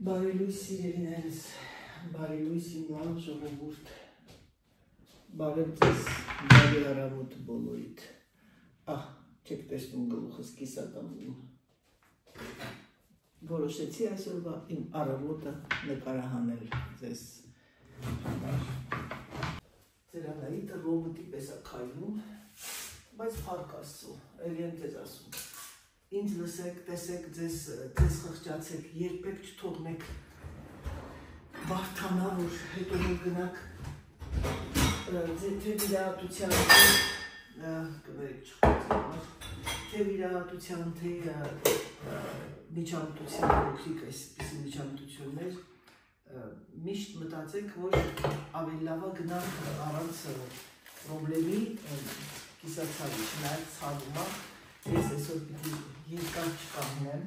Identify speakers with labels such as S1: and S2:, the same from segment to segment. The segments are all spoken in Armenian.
S1: Բարելույս սիրելիներս, բարելույս իմ լավ ժողովուրդ, բարև ձեզ բարի առավոտ բոլորիդ, չեք տեսնում գլուխս կիսատանում, որոշեցի այսօրվա իմ առավոտը նկարահանել ձեզ համար, ծերանայիտը ռոբոտի պես է քայլում, բայց փառք Աստծո, էլի եմ ձեզ ասում, ինձ լսեք, տեսեք, ձեզ խղճացեք, երբեք չթողնեք բարդանա, որ հետո որ գնաք թե վիրահատության, թե միջամտության, ոգիք այսպիսի միջամտություններ, միշտ մտածեք, որ ավելի լավա գնանք առանց պրոբլեմի կիսացավի, չնայած ցավումա, ես այսօր պիտի երկար չկանգնեմ,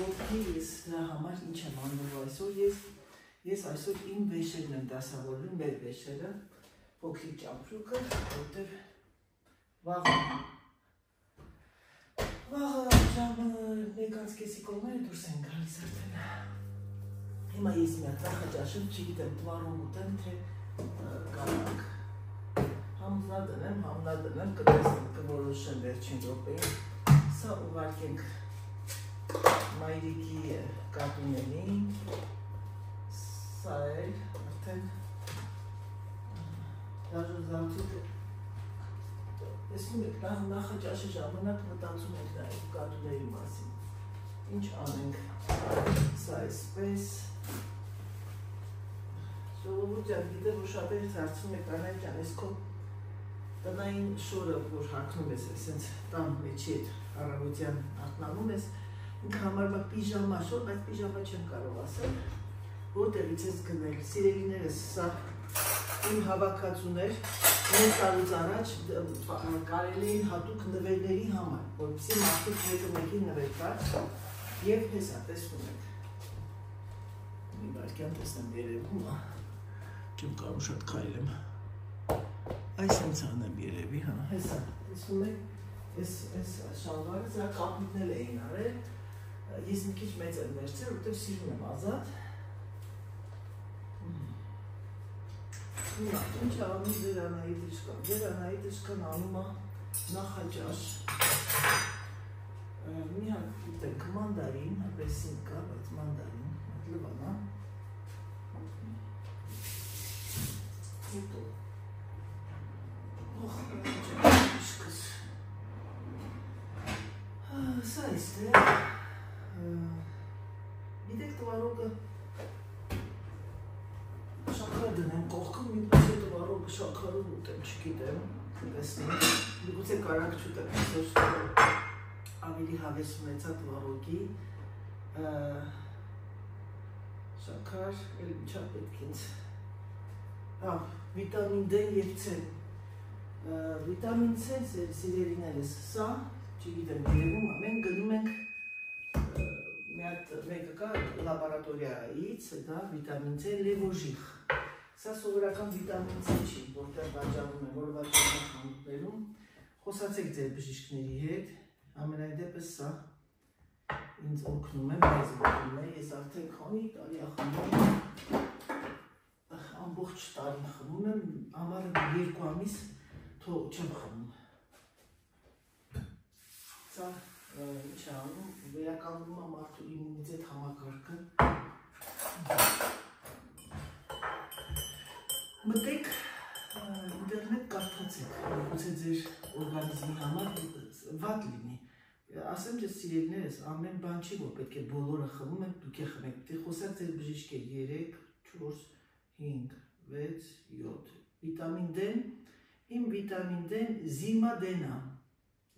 S1: ովքի ես նրա համար ինչ եմ անելու այսօր, ես այսօր իմ վեշերն եմ դասավորում, մեր վեշերը, փոքրիկ ճամփրուկը, որտեղ վաղը ժամը 1:30 կողմերը դուրս են գալիս արդեն, հիմա ես մի հատ նախաճաշում, չգիտեմ, տվարում ուտեմ, թե կանանք, համնադնեմ, կորոշեմ վերջին րոպեին, սա ուղարկենք մայրիկի կատուներին, սա էլ արդեն դաժոզանցուկը, տեսնում եք նախաճաշի ժամանակ մտածում եք նաև կատուների մասին, ինչ անենք, սա այսպես, ժողովուրդ ջան, գիտեմ, որ շատերից հարցնում եք Անայք ջան, ես քո տնային շորը, որ հագնում ես, այսենց տան մեջի հետ առավոտյան արթնանում ես, ինքը համարվա պիժամա շոր, բայց պիժամա չեմ կարող ասել, որտեղից ես գնել, սիրելիներս, սա իմ հավաքածուներ, մեկ տարուց առաջ կարելի էին հատուկ նվերների համար, որպեսզի մարդիկ մեկը նվեր կար, և հեսա, տեսնում եք, մի վարկյան տեսնեմ երևում, չեմ կարող շատ քայլեմ, այս հենց անեմ երևի, հեսա, տեսնում եք, այս շալվարը սրա կապիտնել էին արել, ես մի քիչ մեծ եմ վերցրել, որտեղ սիրում եմ ազատ, ինչ անում ձեր Անահիտ Իշկան անում է նախաճաշ, մի հատ ուտենք մանդարին, ապեսին կա, բայց մանդարին, լվանա, հետո, իշկս, սա իստեղ, գիտեք տվարոգը, շաքար դնեմ կողքում, միգուցե տվարոգը շաքարով ուտեմ, չգիտեմ, տեսնեմ, միգուցե կարակ չուտեմ, ավելի հավես ունեցա տվարոգի, շաքար, էլ ինչա պետք ինձ, վիտամին D և C, վիտամին C սիրելիներս, սա, չգիտեմ, երևում, մենք գնում ենք մեկը կա լաբորատորիայից, դա վիտամին C լևոժիխ, սա սովորական վիտամին C չի, որտեղ վաճառում են, որ վաճառում են խանութներում, խոսացեք ձեր բժիշկների հետ, ամենայն դեպս սա ինձ օգնում է, մեզ օգնում է, ես արդեն քանի տարի խմում եմ, ամբողջ տարին խմում եմ, ամառը 2 ամիս չեմ խմում, սա ինչ է անում, վերականգնում է մարդու իմունիտետ համակարգը, մտեք, ինտերնետ կարդացեք, գուցե ձեր օրգանիզմի համար վատ լինի, ասեմ ձեզ սիրելիներս, ամեն բան չի, որ պետք է բոլորը խմում են, դուք է խմեք, պետք է խոսակ ձեր բժիշկի 3, 4, 5, 6, 7, վիտամին D, իմ վիտամին D զիմա D-ն է,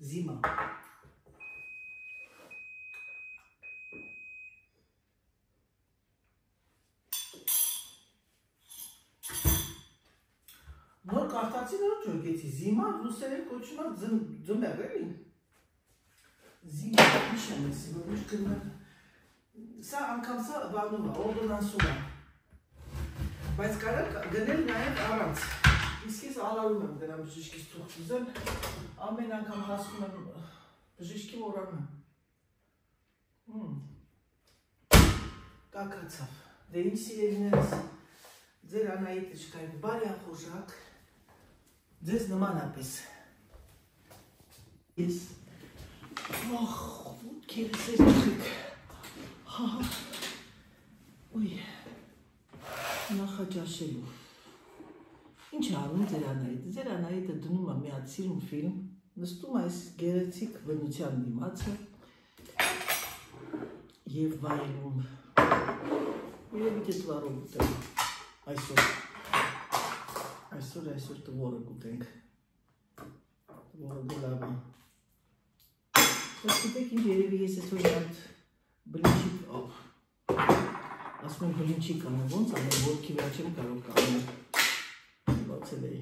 S1: զիմա, նոր կարդացի նոր ճոգեցի, զիմա ռուսերեն կոչում է ձմեղ էլի, զիմա, ինչ եմ եսի, որ միշտ գնում սա անգամ սա բանում է, օրդոնանսում է, բայց կարակ գնել նաև առանց, իսկ ես ալարում եմ գնամ բժիշկից թուղթ ուզեմ, ամեն անգամ հասնում եմ բժիշկի մորանում եմ, Կակացավ, դե ինչ սիրելիներս, ձեր Անահիտը չկայք բարյախոժակ, ձեզ նմանապես, ես, ոտքերս երեխեք, ոյ, նախաճաշելու, ինչ է անում ձեր Անահիտը դնում է մի հատ սիրուն ֆիլմ, նստում այս գեղեցիկ բնության դիմացը և վայելում, երևի թե տվարով ուտենք, այսօր տվորը կուտենք, տվորը գոլավը, ես գիտեք ինչ երևի ես այսօր այդ բլինչիկ, ասում եմ բլինչիկ անը, ոնց անը ոտքի վրա չեմ կարող կանել, մոլացել է,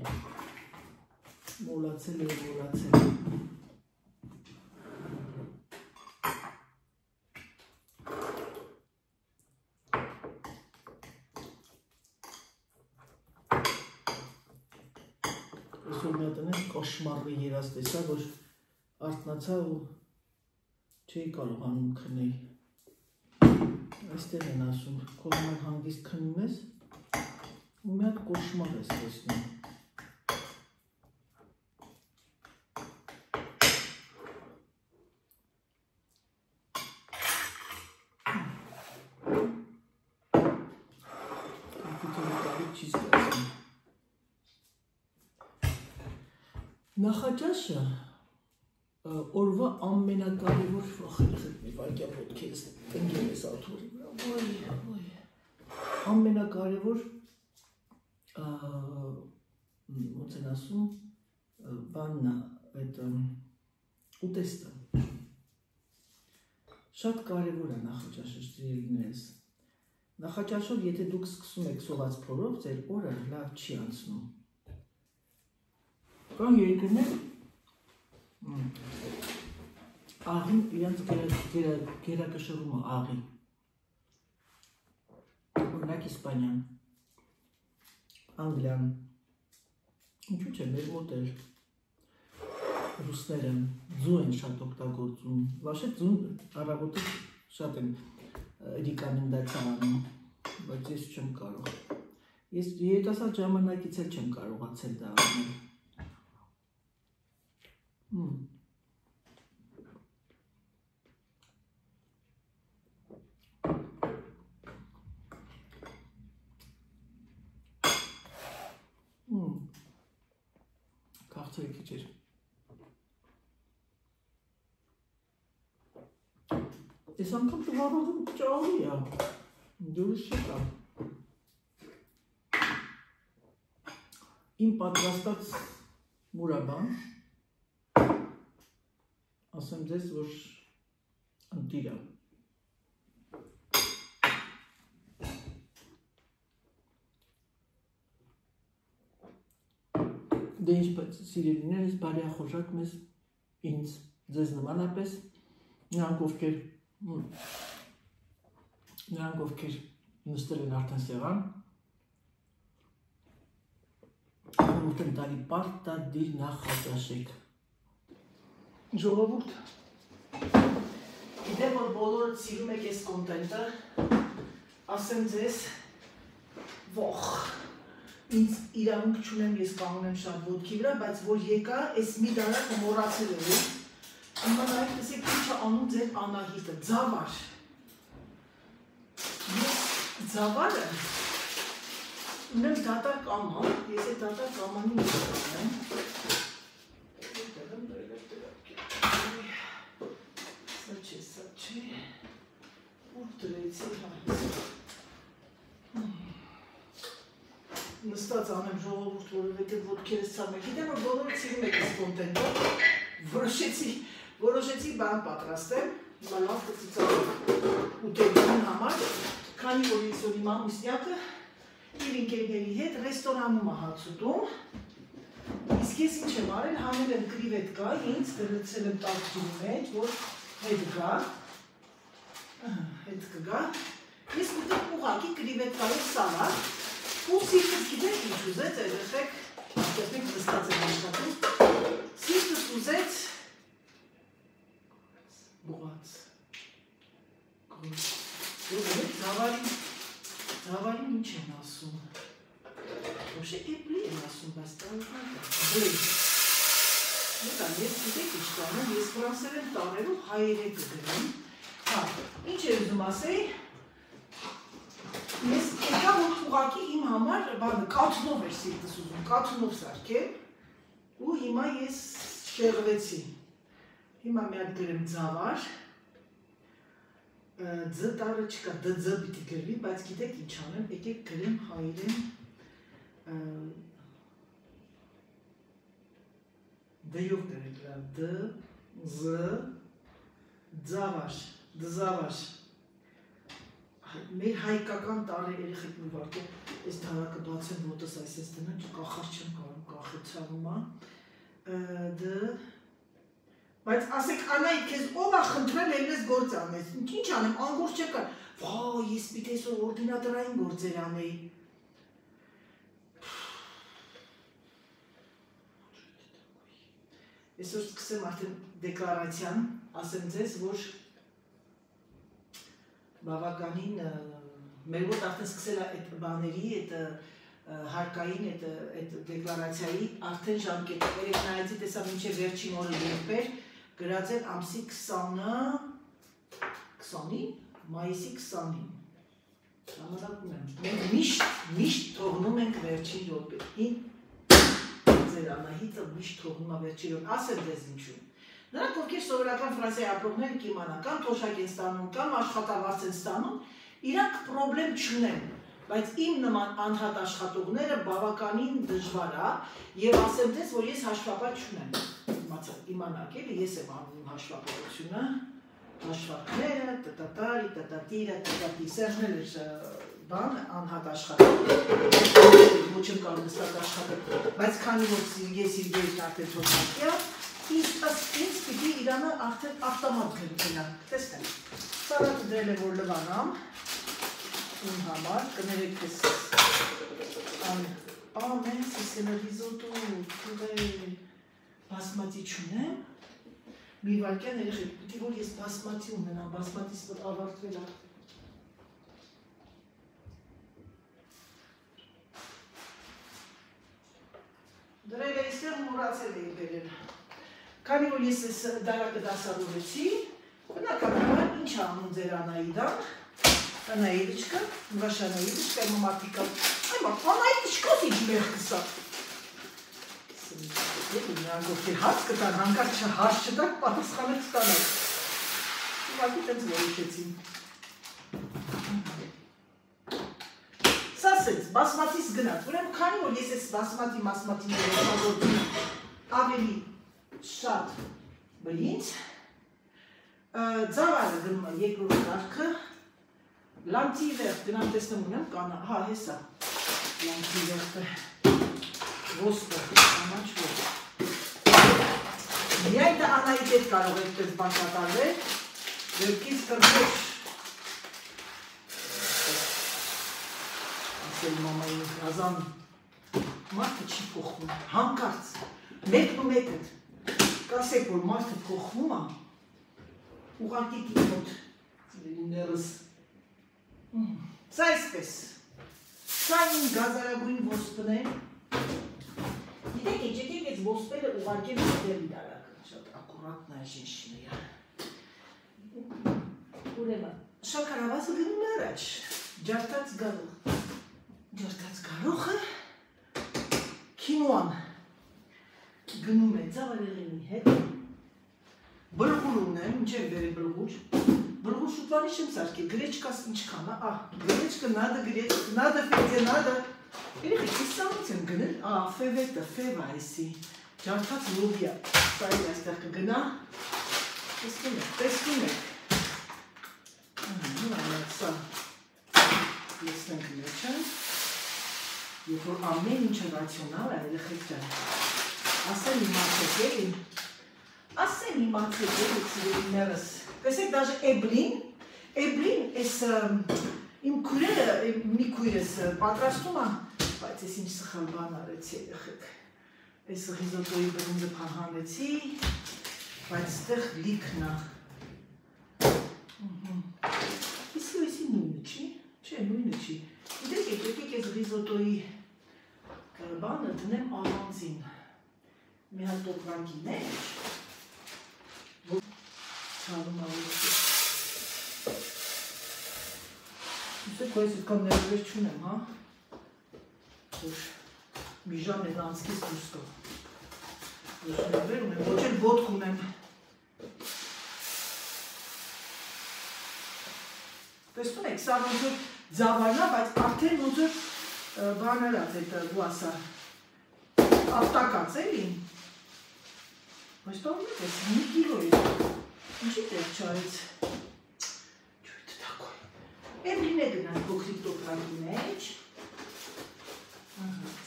S1: այսօր մի հատ կոշմարի երազ տեսա, որ արթնացա ու չէի կարողանում քնել, այստեղ են ասում, քո համար հանգիստ քնում ես ու մի հատ կոշմար ես տեսնում, Նախաճաշը օրվա ամենակարևոր երեխեք մի վարկյա ոտքերս տնկել ես աթորի վրա, ամենակարևոր ոնց են ասում բանն այդ ուտեստը շատ կարևոր է նախաճաշը սիրելիներս նախաճաշով եթե դուք սկսում եք սոված փորով ձեր օրը լավ չի անցնում Կան երկրներ աղին իրանց գերակշռումը աղի օրինակ Իսպանիան Անգլիան ինչու՞ չէ մեր մոտ էլ ռուսները ձու են շատ օգտագործում վաշե ձուն առավոտը շատ են ռեկոմենդացիա անում բայց ես չեմ կարող ես երիտասարդ ժամանակից էլ չեմ կարողացել դա անել Քաղցրի քիչ էր Ես անգամ տվարողում ճաղի է դուրս չկա Իմ պատրաստած մուրաբան ասեմ ձեզ, որ ընտիր է Դե ինչպես սիրելիներս բարյախոժակ մեզ ինձ ձեզ նմանապես նրանք ովքեր նստել են արդեն սեղան Ուրդ եմ տալի պարտադիր նախաճաշեք Ժողովուրդ, գիտեմ, որ բոլորդ սիրում եք ես կոնտենտը, ասեմ ձեզ, ոխ, ինձ իրավունք չունեմ, ես կանգնում եմ շատ ոտքի վրա, բայց որ եկա, ես մի դարակը մոռացել եմ, հիմա նայեք տեսեք ինչը անում ձեր Անահիտը, ձավար, ես ձավարը, ունեմ դատակ աման, ես է դատակ ամանի մի կրանեմ, Ուր դրեցի Նստած անեմ ժողովուրդ, որովհետև ոտքերս ցավում եք Գիտեմ, որ բոլորը սիրում եք այս կոնտենտը Որոշեցի բան պատրաստեմ Հիմա լավ կծիծաղեմ ուտելիքին համար Քանի որ այսօր իմ ամուսնյակը իր ընկերների հետ ռեստորանում է հաց ուտում Իսկ ես ինչ եմ արել, հանել եմ կրիվետկա, ինձ դրեցել եմ տաք ջրի մեջ, որ հետ կգա Ես կուտեմ ուղակի կրիվետկայով սալատ ու սիրտս գիտեք ինչ ուզեց երեխեք տեսնեք նստած եմ աշխատում սիրտս ուզեց բուղած Զավարին ինչ են ասում։ Ոобще էպլի են ասում, բայց տանքան բլի։ Նետան, ես գիտեք ինչ տանում, ես ֆրանսերեն տարերով հայերեն կգրեմ։ Հա, ինչ է ուզում ասեի, ես եկա որ ուղղակի իմ համար կաթունով էր սիրտս ուզում, կաթունով սարքել ու հիմա ես շեղվեցի։ Հիմա մի հատ գրեմ ձավար, ձ տարը չկա, դձ պիտի գրվի, բայց գիտեք ինչ անեմ, եկեք գրեմ հայերեն դյով գրել լավ, դ, զ, ձավար, դզավար։ Մեր հայկական տարի երեխեք մի վարկե, ես դարակը բացեմ ոտս այս ես դնեմ, կախար չեմ կարում, կախը ծավումա, դ, բայց ասեք անայի, կեզ ով է խնդրել էլ ես գործ անես, ինչ անեմ, անգործ չեմ կար, վա, ես պիտի այսօր օրդինատորային գործեր անեի, այսօր սկսեմ արդեն դեկլարացիան, ասեմ ձեզ, որ բավականին մեր մոտ արդեն սկսել է այդ բաների, այդ հարկային, այդ դեկլարացիայի արդեն ժամկետը, երեք նայեցի տեսա մինչև վերջին օրը երբեր, գրած են ամսի 20-ին, մայիսի 20-ին, ժամանակում եմ, մենք միշտ թողնում ենք վերջին րոպեին, ձեր Անահիտը միշտ թողնում է վերջին րոպեին, ասեմ ձեզ ինչու, նրանք ովքեր սովորական Ֆրանսիայի ապրողները կիմանան, կամ թոշակ են ստանում, կամ աշխատավարձ են ստանում, իրանք պրոբլեմ չունեն, բայց իմ նման անհատ աշխատողները բավականին դժվար է, և ասեմ ձեզ, որ ես հաշվապար չունեմ, իմանաք էլի, ես եմ անում հաշվապարությունը, հաշվարկները, տտատարի, տտատիրը, տտատի, Սերժն էլ բան, անհատ աշխատող, ոչ եմ կարող նստակ աշխատող, բայց քանի որ ես իր գերին արդեն թոշակյա, ինձ պիտի իրանը արդեն ավտոմատ գրգենա, տեսնեմ, սարատը դրել է որ լվանամ, իմ համար, կներեք ես ամեն սիսելը ռիզոտու, բասմատի չունեմ, մի վարկյան երեխեք, պիտի որ ես բասմատի ունենամ, բասմատիս որ ավարտվել է, դրել է իստեղ մուրացել էի բերել, քանի որ ես ես դարակը դասավորեցի, բնականաբար ինչ անում ձեր Անահիտան, Անահիտիչկա, վաշ Անահիտիչկա, իմ մարդիկա, այմա, Անահիտիչկոս ինչ մեղ կսա։ Նրանք ովքեր հարց կտան, հանկարծ հարց չտակ, պատասխանը կստանակ։ Ուղղակի տենց որոշեցին։ Սա սենց, բասմատիս գնաց, ուրեմն քանի որ ես ես բասմատիները օգտագործում ավելի շատ բլինց, ձավարը գնում է երկրորդ կարգը, լանցի վերջ, դնամ տեսնում ունեմ, հա, հեսա, լանցի վերջը, ոսկը, ամանչ ոսկ։ Միայն դա Անահիտ հետ կարող եք տես բան կատարվել, վերքից կրվոչ, ասել մամայի հազան, մարդը չի փոխվում, հանկարծ, մեկն ու մեկըտ, կասեք, որ մարդը փոխվում է, ուղղակի դիմոտ, ներս, սա այսպես, սա իմ գազարագույն ոսպն է, գիտեք ինչ, եկեք ես ոսպերը ուղարկեմ դեր դարակը, շատ ակուրատնա ժենշինը է, ուրեմն, շաքարավազը գնում է առաջ, ջարդած գարոխը, քինուան, գնում է ձավարեղենի հետ, բլղուր ունեմ, ինչ եմ բերի բլղուր, բլղուր շուտվանի չեմ սարքել, գրեչկաս ինչքան, գրեչկը, նադը, ֆեդե, նադը, երեխեք, իսանից եմ գնել, ֆևետը, ֆևա այսի, ջարդած լոբյա, սա էլ այստեղ կգնա, տեսնում եք, սա, լեսնենք մեջը, և որ ամեն ինչը ռացիոնալ է, երեխեք ջան, ասեն իմացեք էլի, սիրելիներս, տեսեք դաժե էբլին, ես իմ քույրերը, մի քույրս պատրաստում է, բայց ես ինչ սխալ բան արեցի երեխեք, ես ռիզոտոյի բրունձը փահանեցի, բայց ստեղ լիքն է, իսի նու դնեմ առանձին մի հատ տոպրակի մեջ, որ ցանում ավելի։ Ուսեք, որ ես ետքան ներվեր չունեմ, հա, որ մի ժամ են անցքից դուրս կա։ Ես ներվեր ունեմ, ոչ էլ ոտք ունեմ։ Տեսնում եք, սա ոնց որ ձավարն է, բայց արդեն ոնց որ բանարած է դու ասա, ապտակած էլի։ Բայց տողում եք ես, 5 կիլո է, ինչի տեղ չարեց։ Չույթ տակոյ։ Էմլին է գնան փոքրիկ տոպրակի մեջ։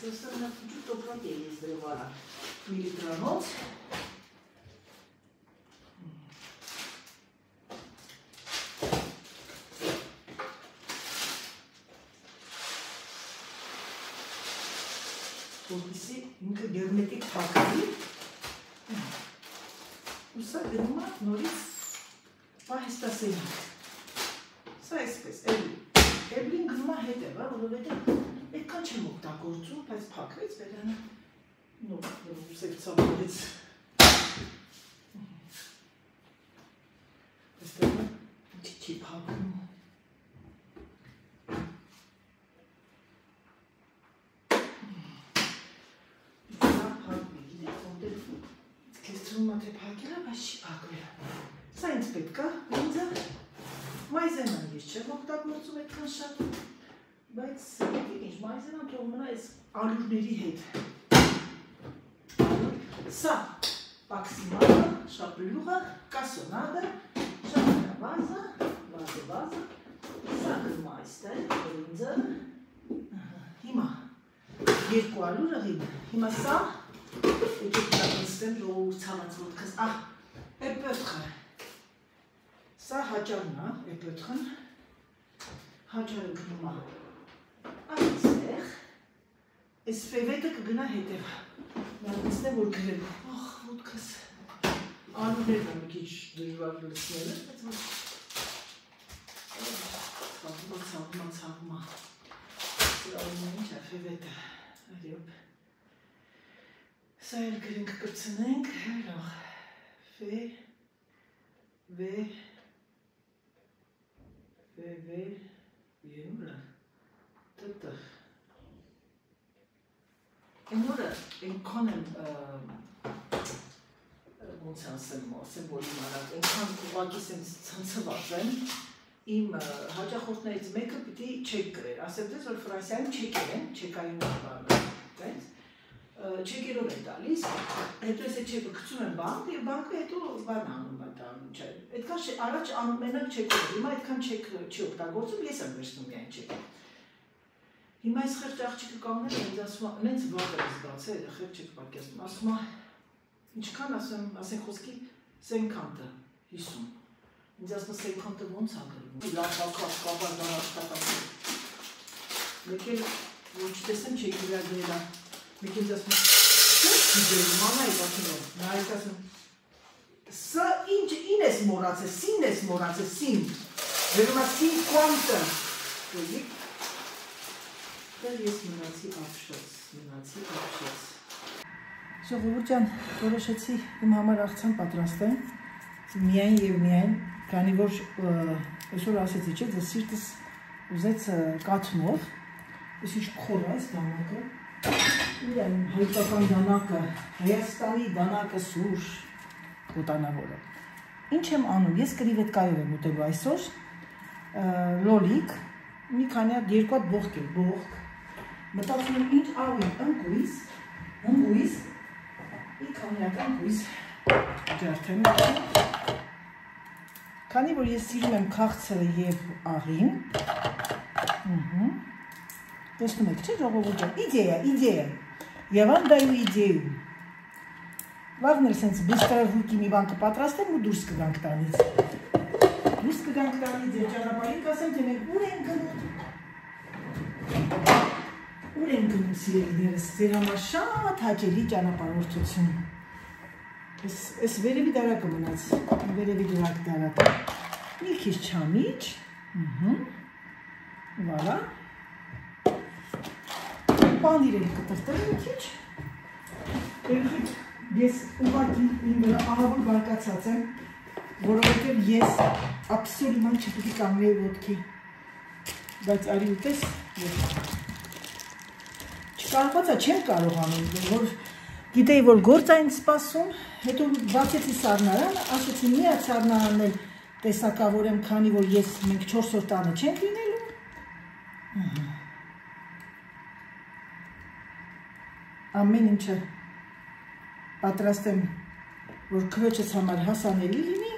S1: Ծեսը նա փոքրիկ տոպրակ է ես դրով արա, միլիգրանոց։ Որպեսզի ինքը գերմետիկ փակվի, ու սա գնում է նորից պահեստասենյակ։ Սա այսպես, էլին գնում է հետև, որովհետև այդքան չեմ օգտագործում, բայց փակվեց վերանը նոր սեքցավորից։ Այստեղ չի փակում։ Թե փակել է, բայց չի փակվել։ Սա ինձ պետք է, ինձը մայզենան ես չեմ օգտագործում այդքան շատ, բայց ինչ մայզենան թող մնա այս ալյուրների հետ։ Սա պաքսիմալը, շապլյուղը, կասոնադը, շապլավազը, վազը, սա գնում այստեղ, ինձը, հիմա երկու ալյուրը հիմա սա Եկեք նստեմ ժողովուրդ ցաված ոտքս, էպեթխը, սա հաճարն է, էպեթխն, հաճարը գնում է այստեղ, այս ֆևետը կգնա հետև, նարմիցն է որ գրել, ոտքս, անուներն է մի քիչ դժվար լսնելը, ցավմա, սրա ինչ է ֆևետը, արյոպ, Սա էլ գրենք կրծնենք, հերող, ենուրը, տտխ։ Ենուրը ենքան եմ, ոնց ասեմ, սեմբոլի մանած, ենքան ուղակիս եմ ծնցված եմ, իմ հաճախորդներից մեկը պիտի չեք գրեր, ասեմ դες, որ Ֆրանսիայում չեկեր են, չեկային բանը, տենց, չեկերով է տալիս, հետո ես այդ չեկը գցում եմ բանկ և բանկը հետո բան անում է տանում չէ, այդքան առաջ մենակ չեկով, հիմա այդքան չեք չի օգտագործում, ես եմ վերցնում միայն չեկը։ Հիմա այս խեղճ աղջիկը կանգնել է, ինձ ասում է, նենց վատ է զգացել, խեղճ չեք պատկերացնում, ասում է, ինչքան ասենք խոսքի սենքանտը 50, ինձ ասում է սենքանտը ոնց է գրվում, լավ հակավ, կապար դար աշխատանքը, մեկ էլ ոչ տեսեմ չեք իրագրել է, մեկ ինձ ասում է, չես գիջել, մանա է բացնով, նայեք ասում, սա ինչ ին ես մորացել, սին ես մորացել, սին, վերում է սին կոնտը, դեր ես մնացի ապշած, Ժողովուրդ ջան, որոշեցի իմ համար աղցան պատրաստեմ, միայն և միայն, քանի որ այսօր ասեցի չէ, ձեզ սիրտս ուզեց կաթնով, ես ինչ խոր այս դանակը, իրեն հայկական դանակը, Հայաստանի դանակը սուր կոտանավորը։ Ինչ եմ անում, ես կրիվետկայով եմ ուտելու այսօր, լոլիկ, մի քանի հատ երկու հատ բողք է, բողք, մտածում եմ ինչ աղում ընկույս, մի քանի հատ ընկույս ջարդեմ, քանի որ ես սիրում եմ քաղցրը և աղին, տեսնում եք, չէ ժողովուրդ ջան, իդեա, Եվան դայու իդեու, վաղն էլ սենց բիստարավուկի մի բան կպատրաստեմ ու դուրս կգանք տանից, ձեր ճանապարհին կասեմ, թե մենք ուր ենք գնում սիրելիներս, ձեր համար շատ հաճելի ճանապարհորդություն, այս վերևի դարակը մնաց, վերևի դարակը, մի քիչ չամիչ, վալա,
S2: պանիր էլ կտրտել մի քիչ։ Ես ուղղակի իմ վրա ահավոր բարկացած եմ, որովհետև ես աբսոլյուտորեն չպիտի կանգնեի ոտքի։ Բայց արի ուտես, չկարողացա, չեմ կարողանում, որ գիտեի, որ գործ այն սպասում, հետո բացեցի սառնարանը, ասեցի մի հատ սառնարանն էլ տեսակավորեմ, քանի որ ես մենք 4 օր տանը չենք լինելու։ Ամեն ինչը պատրաստ եմ, որ քրոջս համար հասանելի լինի,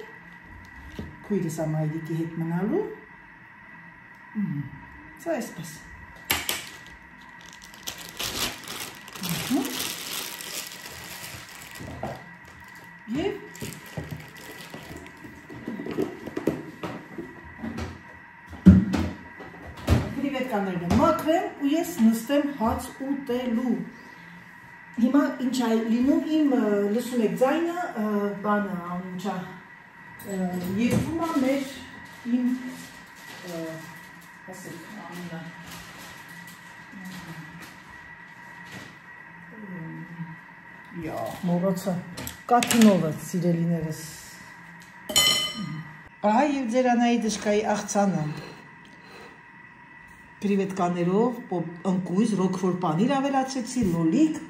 S2: քույրս ամայրիկի հետ մնալու, սա այսպես։ Եվ կրիվետկաներն եմ մաքրեմ ու ես նստեմ հաց ուտելու։ Հիմա ինչ է լինում իմ լսում եք ձայնը, բանը ինչա երգում է մեր իմ ասեք անունը մոռացա Կաթունովը սիրելիներս։ Ահա եւ ձեր Անայի դժկայի աղցանը կրիվետկաներով, ընկույզ, ռոկֆոր պանիր ավելացրեցի, լոլիկ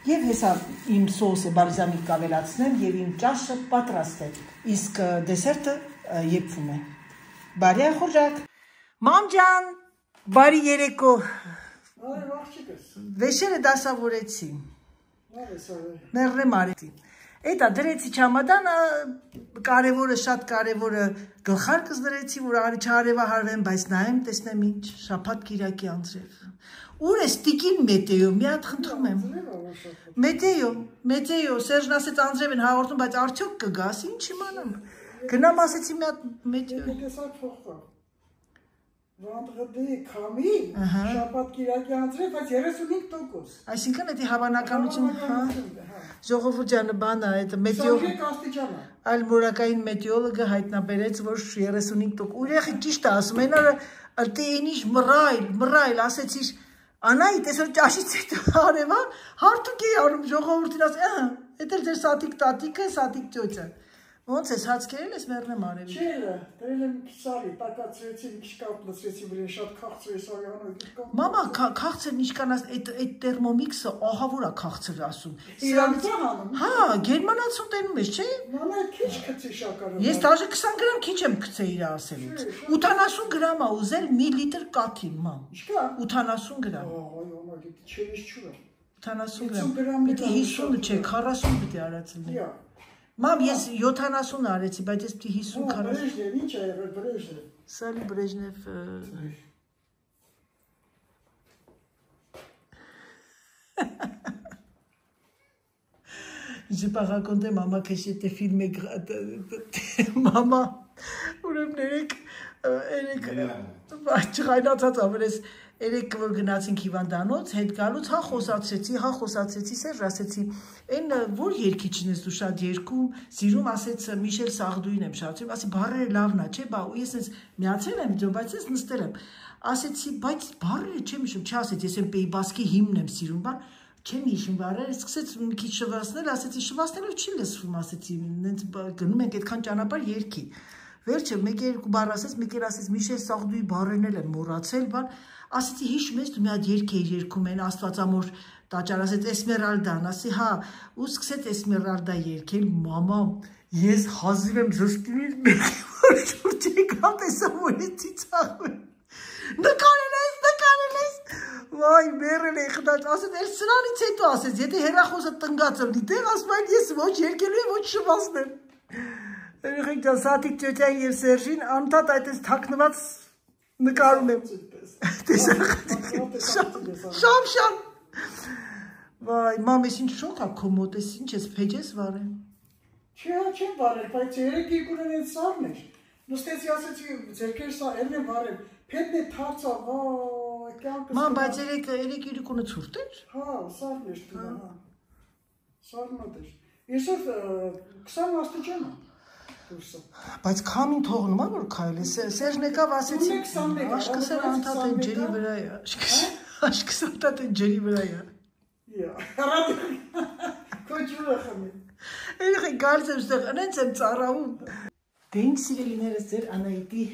S2: եւ հեսա իմ սոսը բալզամիկ ավելացնեմ եւ իմ ճաշը պատրաստ է։ Իսկ դեսերտը եփվում է։ Բարի ախորժակ։ Մամ ջան, բարի երեկո։ Բարի աղջիկս։ Վեշերը դասավորեցի։ Մեռնեմ արեցի։ Էտա դրեցի չամադանը, կարևորը, շատ կարևորը գլխարկս դրեցի, որ չարևահարվեմ, բայց նայեմ, տեսնեմ ինչ, շաբաթ կիրակի անձրև։ Ուր է ստիկին մետեյո, մի հատ խնդրում եմ։ Մետեյո, Սերժն ասեց անձրև են հաղորդում, բայց արդյոք կգաս, ինչ իմանամ։ Գնամ ասեցի մի հատ մետեյո։ Վանդղդի կամի, շաբաթ կիրակի անձրև, բայց 35%։ Այսինքն էդի հավանականություն, ժողովուրդ ջանը բանը, այլ մորակային մետեոլոգը հայտնաբերեց, որ 35%։ Ուրեղի ճիշտ է ասում, այն օրը տեինիշ մռայլ, ասեցիր, Անայի, տեսոր ճաշից հետո արևա, հարթուկ էի արում ժողովուրդին ասում, էդ էլ ձեր սատիկ տատիկը, սատիկ ճոճը։ Ոնց ես հաց կերել ես մեռնեմ արևի։ Չէ, դրել եմ սարի, տակացրեցի, մի քիչ կապ լցրեցի վրան, շատ քաղցր է սարի անոյ։ Մամա, քաղցրն ինչքան այդ տերմոմիքսը ահա որ է քաղցր ասում։ Իրանից հանում։ Հա, գերմանացում տենում ես, չէ։ Մամա, քիչ գցի շաքարը։ Ես դաժե 20 գրամ քիչ եմ գցել իր ասելուց։ 80 գրամ է ուզել միլիտր կաթին, մամ։ Ինչքա։ 80 գրամ։ Այո, չէ, չուր։ 80 գրամ։ Պիտի 50-ը չէ, 40 պիտի արածնի։ Մամ, ես 70 արեցի, բայց ես պիտի 50-40։ Բրեժնև, ինչ է եղել Բրեժնև։ Սալի Բրեժնև։ Je pas raconter maman que j'étais filmé maman ուրեմն երեք չղայնացած ավրես երեք որ գնացինք հիվանդանոց հետ գալուց հա խոսացրեցի Սերժ ասեցի այն որ երգիչն ես դու շատ երգում սիրում ասեց Միշել Սաղդույն եմ շատ սիրում ասի բառերը լավն է չէ բա ու ես ես միացել եմ դու բայց ես նստել եմ ասեցի բայց բառերը չեմ հիշում չասեց ես եմ Պեյբասկի հիմն եմ սիրում բա չեմ հիշում բառերը սկսեց մի քիչ շվացնել ասեցի շվացնելով չի լսվում ասեցի նենց գնում ենք այդքան ճանապարհ երգի վերջը մեկ երկու բառ ասեց մեկ էլ ասեց Միշել Սաղդուի բառերն էլ եմ մոռացել բան ասեցի հիշում ես դու մի հատ երգ էիր երգում են Աստվածամոր տաճար ասեց Էսմերալդան ասի հա ու սկսեց Էսմերալդա երգել մամա ես հազիվ եմ զսպիմից մեկ որ շուրջ եկա տեսա որ ծիծաղում նկարել ես Վայ, մերել էի խնդաց, ասեց, էլ սրանից հետո ասեց, եթե հեռախոսը տնգած եմ դիտեղ, ասում այն ես ոչ երկելու եմ, ոչ շվացնեմ։ Երեխեք ջան, Սատիկ ճոճային և Սերժին անընդհատ այդպես թաքնված նկարում եմ։ Շամ։ Վայ, մամ, ես ինչ շոք ա քո մոտ, ես ինչ ես, փեջ ես վարել։ Չեմ վարել, բայց երեք երկուրն են սարն էր։ Նստեցի ասեցի, ձերքեր սարն եմ վարել, փետն է թարցա, Ման, բայց երեք իրիկունը ծուրտ էր։ Հա, սարն էր տուրա, հա, սարնատ էր, եսով 20 աստիճան է դուրսը։ Բայց կամին թողնում է, որ կայլ է, Սերժն եկավ ասեցի, աշկսեր անթատ են ջերի վրա է, Aşkı saltatın ջրի վրա է։
S1: Քոչուրը խմի։
S2: Երեք գալիս եմ ստեղ, անենց եմ ծառավում։ Դե ինչ սիրելիներս ձեր Անահիտի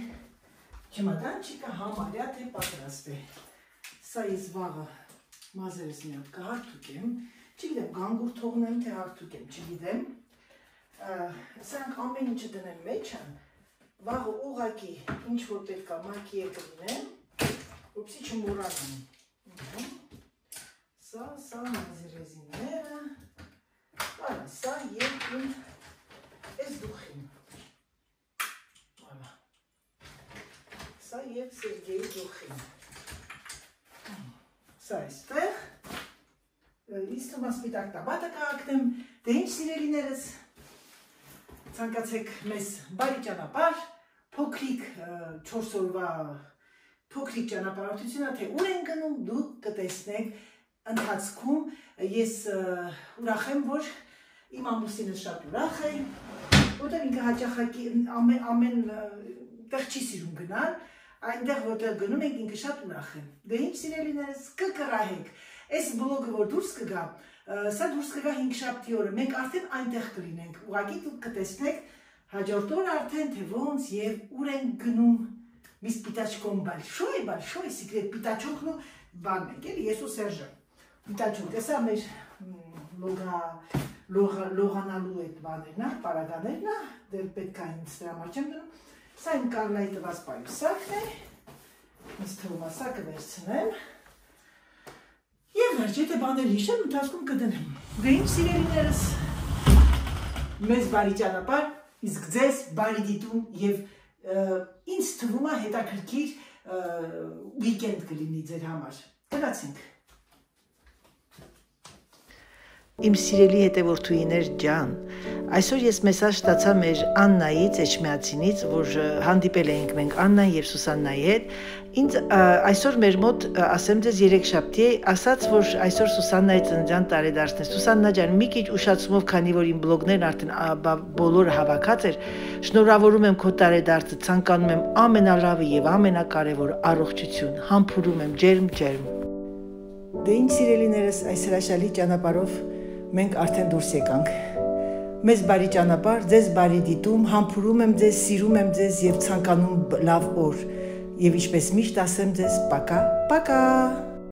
S2: չմադանչիկը համարյա թե պատրաստ է։ Սա ես վաղը մազերս մի հատ կհարթուկեմ, չգիտեմ գանգուր թողնեմ թե հարթուկեմ, չգիտեմ։ Սրանք ամեն ինչը դնեմ մեջ են, վաղը ուղակի ինչ որ պետք է մակի է կլինեմ, ոպսի չմոռանամ։ Սա մազերեզինները, Ալա, սա և իմ ես դուխին։ Ալա, սա և Սերգեի դուխին։ Սա այստեղ, իստում ասպիտակ տաբատը կաղակնեմ, դե ինչ սիրելիներս, ցանկացեք մեզ բարի ճանապարհ, փոքրիկ 4 օրվա փոքրիկ ճանապարհորդությունը, թե ուր են գնում, դուք կտեսնեք ընթացքում, ես ուրախ եմ, որ իմ ամուսինը շատ ուրախ է, որտեղ ինքը հաճախակի ամեն տեղ չի սիրում գնալ, այնտեղ որտեղ գնում ենք ինքը շատ ուրախ է։ Դե ինչ սիրելիներս կկռահեք, այս բլոգը որ դուրս կգա, սա դուրս կգա 5 շաբթի օրը, մենք արդեն այնտեղ կլինենք, ուղղակի դուք կտեսնեք հաջորդ օրը արդեն թե ոնց եւ ուր են գնում, մի սպիտաչկոն большой секрет պիտաչոկն ու բանն ենք, էլի ես ու Սերժը։ Պիտաչոկ, սա մեր լողանալու այդ բաներն է, պարագաներն է, դեռ պետք է ինձ դրա համար չեմ դնում։ Սա իմ Կարլայի տված պայուսակն է, ինձ թվում է սա կվերցնեմ։ Եվ վերջ, եթե բաներ հիշեմ, ընթացքում կդնեմ։ Դե ինչ սիրելիներս, մեզ բարի ճանապարհ, իսկ ձեզ բարի դիտում եւ ինձ թվում է հետաքրքիր վիկենդ կլինի ձեր համար։ Գնացինք։ Իմ սիրելի հետևորդուհիներ ջան, այսօր ես մեսաժ ստացա մեր Աննայից, Էջմիածինից, որ հանդիպել էինք մենք Աննայի եւ Սուսաննայի հետ։ Ինձ այսօր մեր մոտ, ասեմ ձեզ, 3 շաբթի է, ասաց, որ այսօր Սուսաննայի ծննդյան տարեդարձն է։ Սուսաննա ջան, մի քիչ ուշացումով, քանի որ իմ բլոգներն արդեն բոլորը հավաքած էր, շնորհավորում եմ քո տարեդարձը, ցանկանում եմ ամենալավը եւ ամենակարևորը առողջություն, համբուրում եմ ջերմ։ Դե ինչ սիրելիներս, այս հրաշալի ճանապարհով մենք արդեն դուրս եկանք։ Մեզ բարի ճանապարհ, ձեզ բարի դիտում, համբուրում եմ ձեզ, սիրում եմ ձեզ եւ ցանկանում լավ օր։ Եվ ինչպես միշտ ասեմ ձեզ, պակա, պակա։